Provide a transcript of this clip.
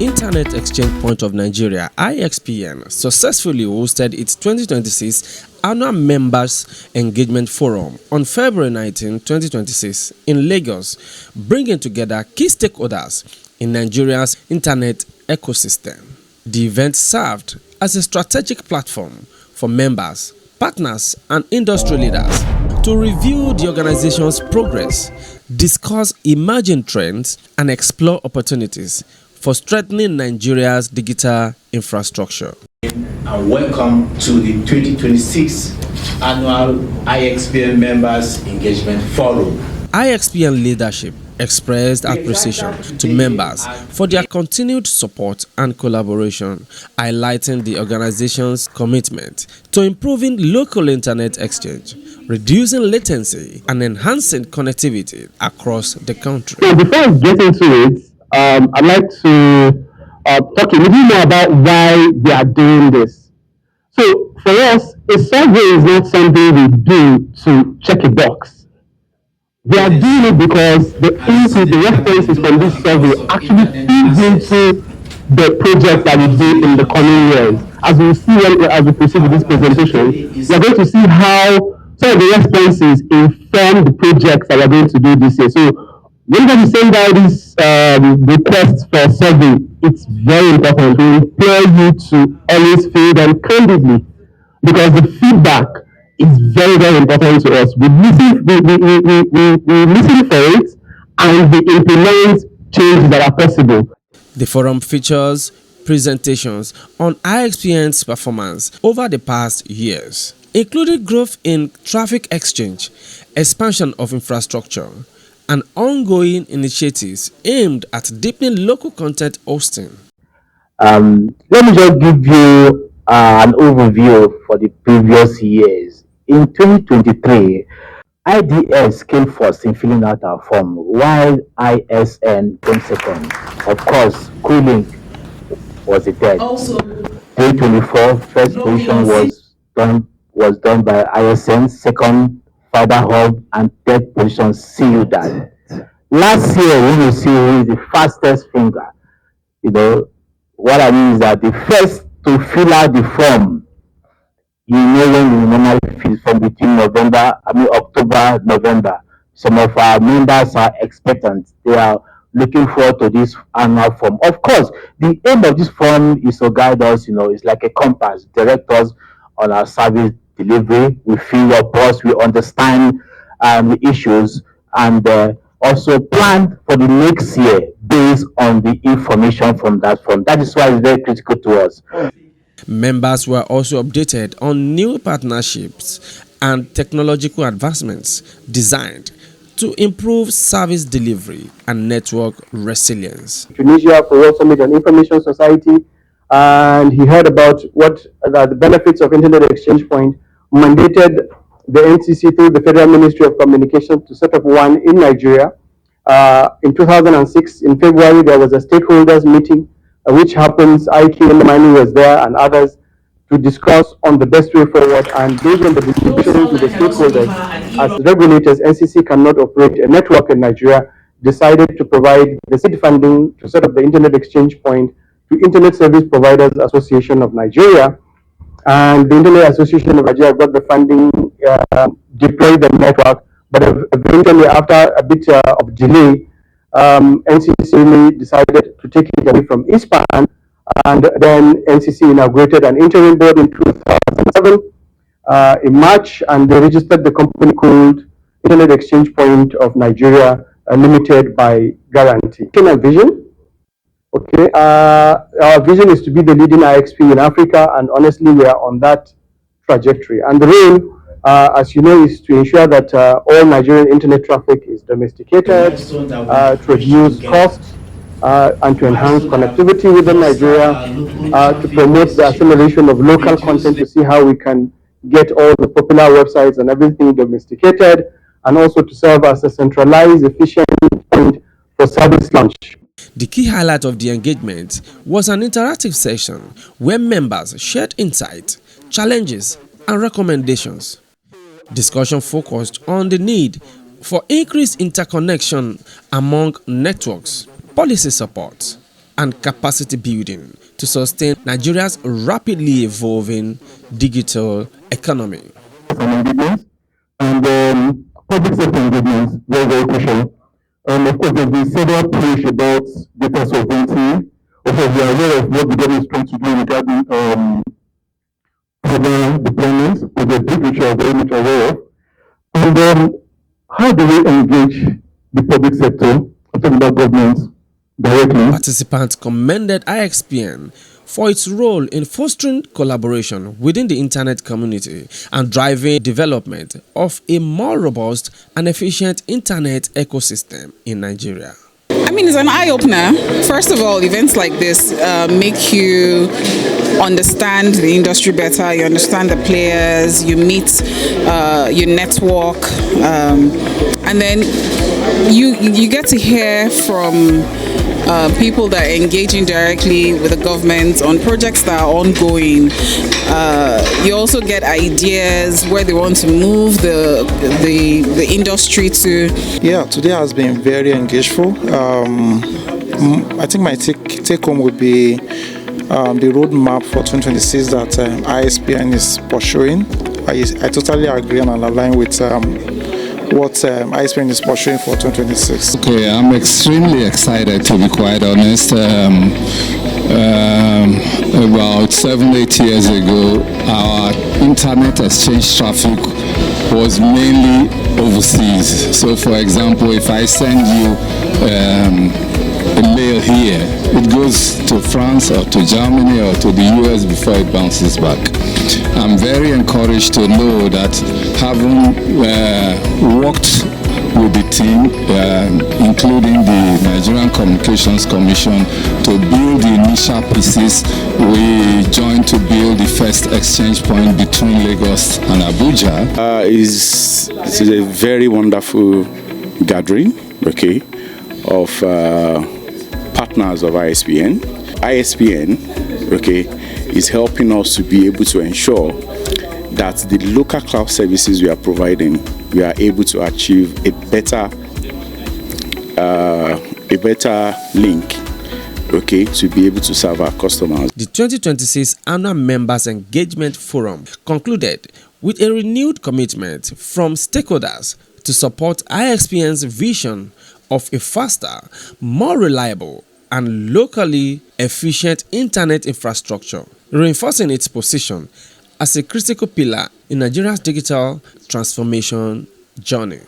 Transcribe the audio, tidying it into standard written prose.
Internet Exchange Point of Nigeria (Ixpn) successfully hosted its 2026 Annual Members Engagement Forum on February 19, 2026 in Lagos, bringing together key stakeholders in Nigeria's internet ecosystem. The event served as a strategic platform for members, partners, and industry leaders to review the organization's progress, discuss emerging trends, and explore opportunities for strengthening Nigeria's digital infrastructure. And welcome to the 2026 Annual Ixpn Members Engagement Forum. Ixpn leadership expressed appreciation to members for their continued support and collaboration, highlighting the organization's commitment to improving local internet exchange, reducing latency, and enhancing connectivity across the country. So before I get into it, I'd like to talk a little more about why they are doing this. So for us, a survey is not something we do to check a box. We are doing it because the input, the references from this survey actually feeds into the project that we do in the coming years. As we see as we proceed with this presentation, we are going to see how some of the responses inform the projects that we are going to do this year. So whenever we send out this request for a survey, it's very important. We implore you to always fill them candidly because the feedback is very, very important to us. We listen for it and we implement changes that are possible. The forum features presentations on Ixpn's performance over the past years, including growth in traffic exchange, expansion of infrastructure, and ongoing initiatives aimed at deepening local content hosting. Let me just give you an overview for the previous years. In 2023, IDS came first in filling out our form, while ISN came second. Of course, Q-Link was the third. Also, 2024, first position was done by ISN, second Fiber Hub, and third position CUDAD. Last year, when you see who is the fastest finger, what I mean is that the first to fill out the form, when you normally fill from between October, November. Some of our members are expectant. They are looking forward to this annual form. Of course, the aim of this form is to guide us, it's like a compass, direct us on our service delivery. We feel your pulse, we understand the issues, and also plan for the next year based on the information from that form. That is why it's very critical to us. Members were also updated on new partnerships and technological advancements designed to improve service delivery and network resilience. Tunisia for World Summit on Information Society, and he heard about what the benefits of Internet Exchange Point, mandated the NCC through the Federal Ministry of Communication to set up one in Nigeria. In 2006, in February, there was a stakeholders meeting, which happens. IKN Money was there and others to discuss on the best way forward. And based on the discussion with the stakeholders, as regulators, NCC cannot operate a network in Nigeria, decided to provide the seed funding to set up the Internet Exchange Point to Internet Service Providers Association of Nigeria. And the Internet Association of Nigeria got the funding, deployed the network, but eventually after a bit of delay, NCC decided to take it away from Ixpn, and then NCC inaugurated an interim board in 2007 in March, and they registered the company called Internet Exchange Point of Nigeria Limited by guarantee. Vision. Okay, our vision is to be the leading IXP in Africa, and honestly, we are on that trajectory. And the role, as you know, is to ensure that all Nigerian internet traffic is domesticated, to reduce costs, and to enhance connectivity within Nigeria, to promote the acceleration of local content, to see how we can get all the popular websites and everything domesticated, and also to serve as a centralized, efficient point for service launch. The key highlight of the engagement was an interactive session where members shared insights, challenges, and recommendations. Discussion focused on the need for increased interconnection among networks, policy support, and capacity building to sustain Nigeria's rapidly evolving digital economy. And public sector engagements, very, very crucial. Of course, there's been several push about data sovereignty. Of course, we are aware of what the government is trying to do regarding program deployments, which we are very much aware of. And how do we engage the public sector, I'm talking about governments, directly? Participants commended Ixpn for its role in fostering collaboration within the internet community and driving development of a more robust and efficient internet ecosystem in Nigeria. I mean, it's an eye-opener. First of all, events like this make you understand the industry better, you understand the players, you meet, you network, and then you get to hear from people that are engaging directly with the government on projects that are ongoing. You also get ideas where they want to move the industry to. Yeah, today has been very engageful. I think my take home would be the roadmap for 2026 that Ixpn is pursuing. I totally agree and align with what Ixpn is pursuing for 2026. Okay, I'm extremely excited, to be quite honest. About 7-8 years ago, our internet exchange traffic was mainly overseas. So, for example, if I send you a mail here, it goes to France or to Germany or to the US before it bounces back. I'm very encouraged to know that having worked with the team, including the Nigerian Communications Commission, to build the initial pieces, we joined to build the first exchange point between Lagos and Abuja. It's a very wonderful gathering, okay, of partners of Ixpn. Ixpn, okay, is helping us to be able to ensure that the local cloud services we are providing, we are able to achieve a better link, okay, to be able to serve our customers. The 2026 Annual Members Engagement Forum concluded with a renewed commitment from stakeholders to support Ixpn's vision of a faster, more reliable, and locally efficient internet infrastructure, reinforcing its position as a critical pillar in Nigeria's digital transformation journey.